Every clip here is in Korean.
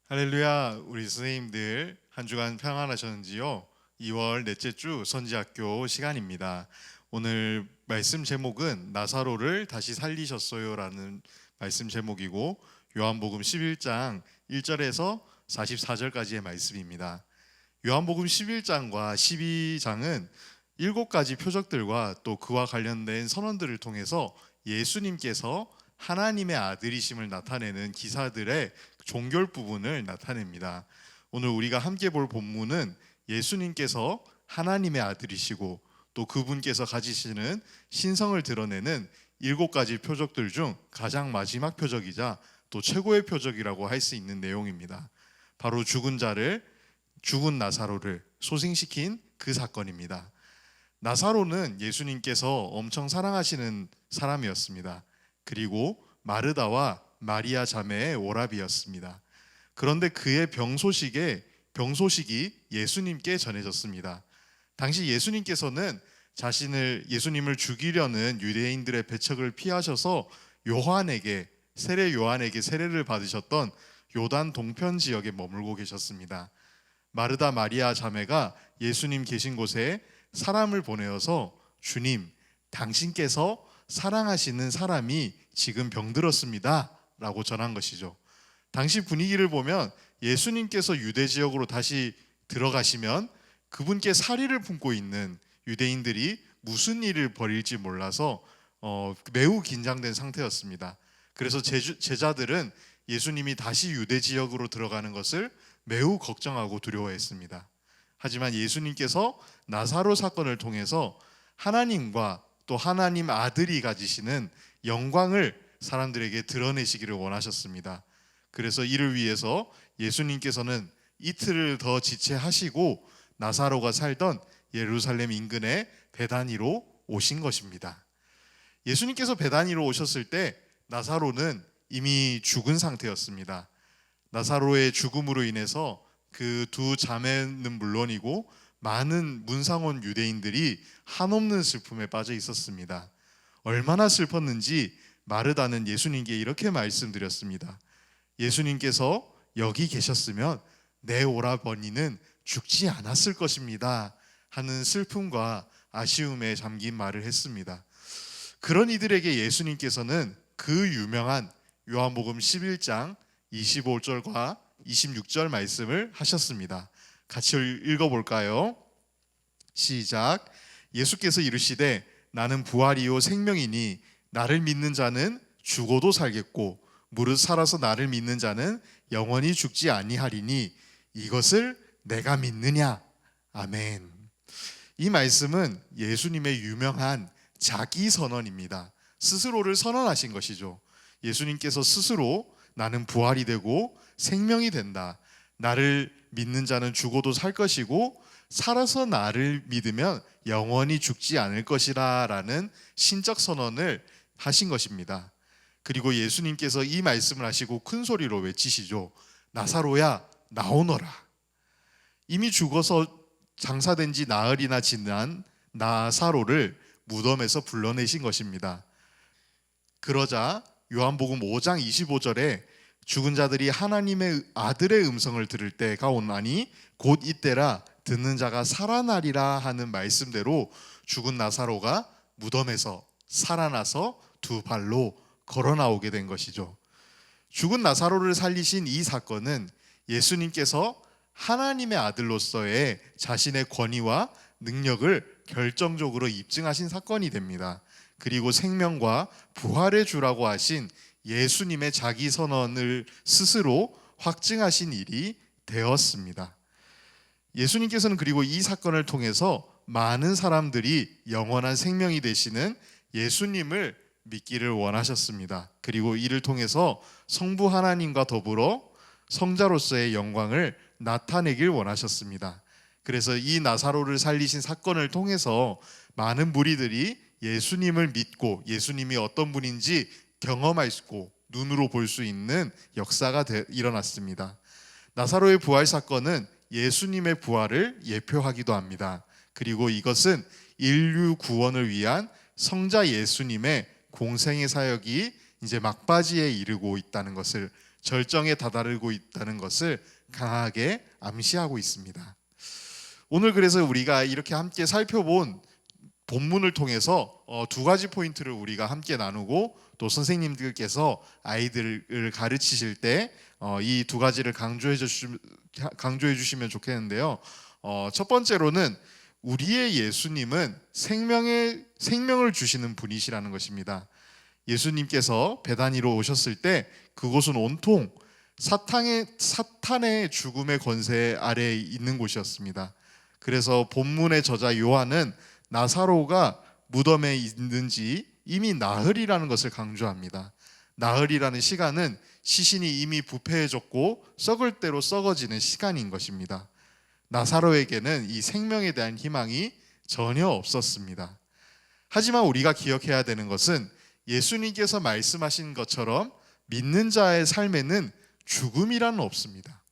할렐루야. 우리 선생님들 한 주간 평안하셨는지요? 2월 넷째 주 선지학교 시간입니다. 오늘 말씀 제목은 나사로를 다시 살리셨어요 라는 말씀 제목이고, 요한복음 11장 1절에서 44절까지의 말씀입니다. 요한복음 11장과 12장은 7가지 표적들과 또 그와 관련된 선언들을 통해서 예수님께서 하나님의 아들이심을 나타내는 기사들의 종결 부분을 나타냅니다. 오늘 우리가 함께 볼 본문은 예수님께서 하나님의 아들이시고 또 그분께서 가지시는 신성을 드러내는 7가지 표적들 중 가장 마지막 표적이자 또 최고의 표적이라고 할 수 있는 내용입니다. 바로 죽은 나사로를 소생시킨 그 사건입니다. 나사로는 예수님께서 엄청 사랑하시는 사람이었습니다. 그리고 마르다와 마리아 자매의 오라비였습니다. 그런데 그의 병소식이 예수님께 전해졌습니다. 당시 예수님께서는 예수님을 죽이려는 유대인들의 배척을 피하셔서 세례 요한에게 세례를 받으셨던 요단 동편 지역에 머물고 계셨습니다. 마르다 마리아 자매가 예수님 계신 곳에 사람을 보내어서 주님, 당신께서 사랑하시는 사람이 지금 병들었습니다 라고 전한 것이죠. 당시 분위기를 보면 예수님께서 유대 지역으로 다시 들어가시면 그분께 사리를 품고 있는 유대인들이 무슨 일을 벌일지 몰라서 매우 긴장된 상태였습니다. 그래서 제자들은 예수님이 다시 유대 지역으로 들어가는 것을 매우 걱정하고 두려워했습니다. 하지만 예수님께서 나사로 사건을 통해서 하나님과 또 하나님 아들이 가지시는 영광을 사람들에게 드러내시기를 원하셨습니다. 그래서 이를 위해서 예수님께서는 이틀을 더 지체하시고 나사로가 살던 예루살렘 인근의 베다니로 오신 것입니다. 예수님께서 베다니로 오셨을 때 나사로는 이미 죽은 상태였습니다. 나사로의 죽음으로 인해서 그 두 자매는 물론이고 많은 문상온 유대인들이 한없는 슬픔에 빠져 있었습니다. 얼마나 슬펐는지 마르다는 예수님께 이렇게 말씀드렸습니다. 예수님께서 여기 계셨으면 내 오라버니는 죽지 않았을 것입니다 하는 슬픔과 아쉬움에 잠긴 말을 했습니다. 그런 이들에게 예수님께서는 그 유명한 요한복음 11장 25절과 26절 말씀을 하셨습니다. 같이 읽어볼까요? 시작. 예수께서 이르시되 나는 부활이요 생명이니 나를 믿는 자는 죽어도 살겠고 무릇 살아서 나를 믿는 자는 영원히 죽지 아니하리니 이것을 내가 믿느냐? 아멘. 이 말씀은 예수님의 유명한 자기 선언입니다. 스스로를 선언하신 것이죠. 예수님께서 스스로 나는 부활이 되고 생명이 된다. 나를 믿는 자는 죽어도 살 것이고 살아서 나를 믿으면 영원히 죽지 않을 것이라 라는 신적 선언을 하신 것입니다. 그리고 예수님께서 이 말씀을 하시고 큰 소리로 외치시죠. 나사로야 나오너라. 이미 죽어서 장사된 지 나흘이나 지난 나사로를 무덤에서 불러내신 것입니다. 그러자 요한복음 5장 25절에 죽은 자들이 하나님의 아들의 음성을 들을 때가 오나니 곧 이때라 듣는 자가 살아나리라 하는 말씀대로 죽은 나사로가 무덤에서 살아나서 두 발로 걸어 나오게 된 것이죠. 죽은 나사로를 살리신 이 사건은 예수님께서 하나님의 아들로서의 자신의 권위와 능력을 결정적으로 입증하신 사건이 됩니다. 그리고 생명과 부활의 주라고 하신 예수님의 자기 선언을 스스로 확증하신 일이 되었습니다. 예수님께서는 그리고 이 사건을 통해서 많은 사람들이 영원한 생명이 되시는 예수님을 믿기를 원하셨습니다. 그리고 이를 통해서 성부 하나님과 더불어 성자로서의 영광을 나타내길 원하셨습니다. 그래서 이 나사로를 살리신 사건을 통해서 많은 무리들이 예수님을 믿고 예수님이 어떤 분인지 경험하고 눈으로 볼 수 있는 역사가 일어났습니다. 나사로의 부활 사건은 예수님의 부활을 예표하기도 합니다. 그리고 이것은 인류 구원을 위한 성자 예수님의 공생의 사역이 이제 막바지에 이르고 있다는 것을 절정에 다다르고 있다는 것을 강하게 암시하고 있습니다. 오늘 그래서 우리가 이렇게 함께 살펴본 본문을 통해서 두 가지 포인트를 우리가 함께 나누고, 또 선생님들께서 아이들을 가르치실 때 이 두 가지를 강조해 주시면 좋겠는데요. 첫 번째로는 우리의 예수님은 생명을 주시는 분이시라는 것입니다. 예수님께서 베다니로 오셨을 때 그곳은 온통 사탄의 죽음의 권세 아래에 있는 곳이었습니다. 그래서 본문의 저자 요한은 나사로가 무덤에 있는지 이미 나흘이라는 것을 강조합니다. 나흘이라는 시간은 시신이 이미 부패해졌고 썩을 대로 썩어지는 시간인 것입니다. 나사로에게는 이 생명에 대한 희망이 전혀 없었습니다. 하지만 우리가 기억해야 되는 것은 예수님께서 말씀하신 것처럼 믿는 자의 삶에는 죽음이란 없습니다.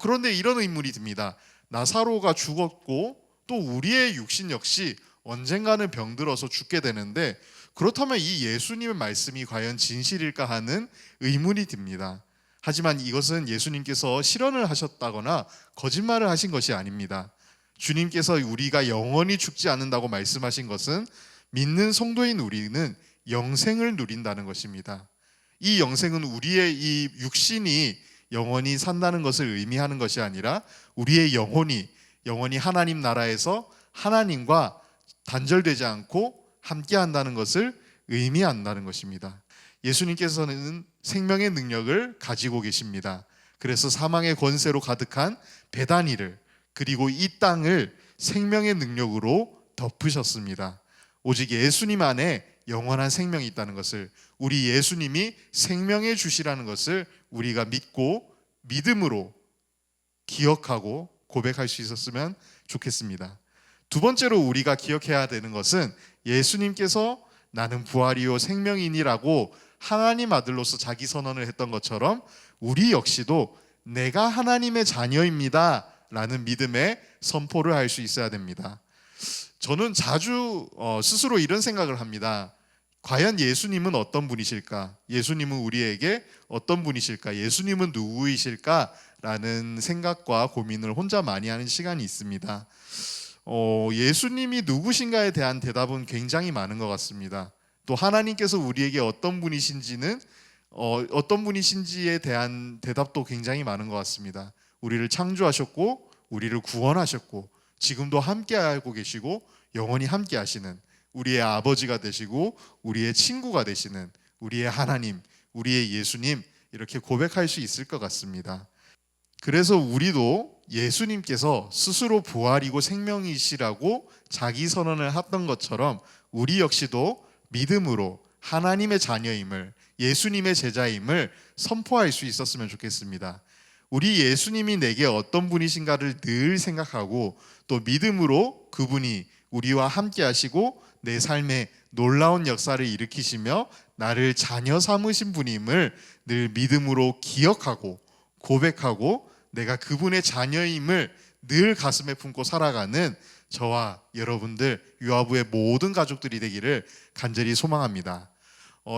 그런데 이런 의문이 듭니다. 나사로가 죽었고 또 우리의 육신 역시 언젠가는 병들어서 죽게 되는데, 그렇다면 이 예수님의 말씀이 과연 진실일까 하는 의문이 듭니다. 하지만 이것은 예수님께서 실언을 하셨다거나 거짓말을 하신 것이 아닙니다. 주님께서 우리가 영원히 죽지 않는다고 말씀하신 것은 믿는 성도인 우리는 영생을 누린다는 것입니다. 이 영생은 우리의 이 육신이 영원히 산다는 것을 의미하는 것이 아니라 우리의 영혼이 하나님 나라에서 하나님과 단절되지 않고 함께 한다는 것을 의미한다는 것입니다. 예수님께서는 생명의 능력을 가지고 계십니다. 그래서 사망의 권세로 가득한 베다니를, 그리고 이 땅을 생명의 능력으로 덮으셨습니다. 오직 예수님 안에 영원한 생명이 있다는 것을, 우리 예수님이 생명의 주시라는 것을 우리가 믿고 믿음으로 기억하고 고백할 수 있었으면 좋겠습니다. 두 번째로 우리가 기억해야 되는 것은 예수님께서 나는 부활이요 생명이니라고 하나님 아들로서 자기 선언을 했던 것처럼 우리 역시도 내가 하나님의 자녀입니다 라는 믿음의 선포를 할 수 있어야 됩니다. 저는 자주 스스로 이런 생각을 합니다. 과연 예수님은 어떤 분이실까? 예수님은 우리에게 어떤 분이실까? 예수님은 누구이실까? 라는 생각과 고민을 혼자 많이 하는 시간이 있습니다. 예수님이 누구신가에 대한 대답은 굉장히 많은 것 같습니다. 또 하나님께서 우리에게 어떤 분이신지에 대한 대답도 굉장히 많은 것 같습니다. 우리를 창조하셨고 우리를 구원하셨고 지금도 함께하고 계시고 영원히 함께하시는 우리의 아버지가 되시고 우리의 친구가 되시는 우리의 하나님, 우리의 예수님, 이렇게 고백할 수 있을 것 같습니다. 그래서 우리도 예수님께서 스스로 부활이고 생명이시라고 자기 선언을 했던 것처럼 우리 역시도 믿음으로 하나님의 자녀임을, 예수님의 제자임을 선포할 수 있었으면 좋겠습니다. 우리 예수님이 내게 어떤 분이신가를 늘 생각하고 또 믿음으로 그분이 우리와 함께 하시고 내 삶에 놀라운 역사를 일으키시며 나를 자녀 삼으신 분임을 늘 믿음으로 기억하고 고백하고 내가 그분의 자녀임을 늘 가슴에 품고 살아가는 저와 여러분들 유아부의 모든 가족들이 되기를 간절히 소망합니다.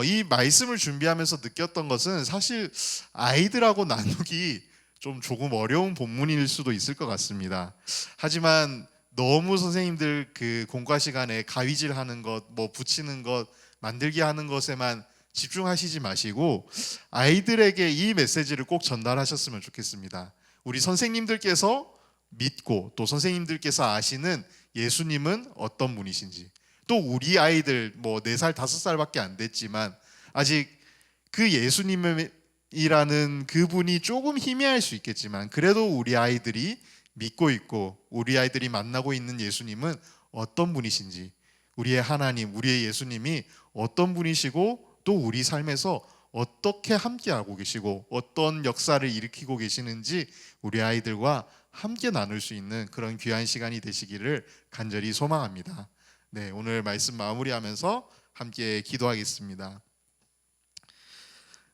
이 말씀을 준비하면서 느꼈던 것은 사실 아이들하고 나누기 조금 어려운 본문일 수도 있을 것 같습니다. 하지만 너무 선생님들 그 공과 시간에 가위질하는 것, 뭐 붙이는 것, 만들기 하는 것에만 집중하시지 마시고 아이들에게 이 메시지를 꼭 전달하셨으면 좋겠습니다. 우리 선생님들께서 믿고 또 선생님들께서 아시는 예수님은 어떤 분이신지, 또 우리 아이들 뭐 4살, 5살밖에 안 됐지만 아직 그 예수님이라는 그분이 조금 희미할 수 있겠지만 그래도 우리 아이들이 믿고 있고 우리 아이들이 만나고 있는 예수님은 어떤 분이신지, 우리의 하나님, 우리의 예수님이 어떤 분이시고 또 우리 삶에서 어떻게 함께하고 계시고 어떤 역사를 일으키고 계시는지 우리 아이들과 함께 나눌 수 있는 그런 귀한 시간이 되시기를 간절히 소망합니다. 네, 오늘 말씀 마무리하면서 함께 기도하겠습니다.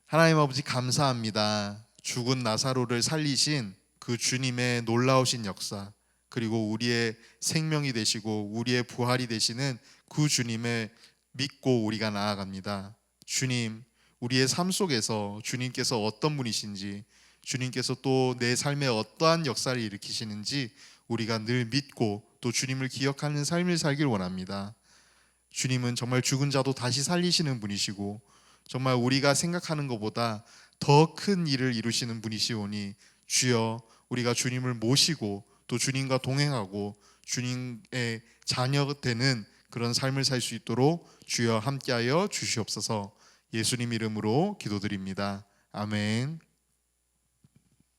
하나님 아버지 감사합니다. 죽은 나사로를 살리신 그 주님의 놀라우신 역사, 그리고 우리의 생명이 되시고 우리의 부활이 되시는 그 주님을 믿고 우리가 나아갑니다. 주님, 우리의 삶 속에서 주님께서 어떤 분이신지, 주님께서 또 내 삶에 어떠한 역사를 일으키시는지 우리가 늘 믿고 또 주님을 기억하는 삶을 살길 원합니다. 주님은 정말 죽은 자도 다시 살리시는 분이시고 정말 우리가 생각하는 것보다 더 큰 일을 이루시는 분이시오니 주여, 우리가 주님을 모시고 또 주님과 동행하고 주님의 자녀 되는 그런 삶을 살 수 있도록 주여 함께하여 주시옵소서. 예수님 이름으로 기도드립니다. 아멘.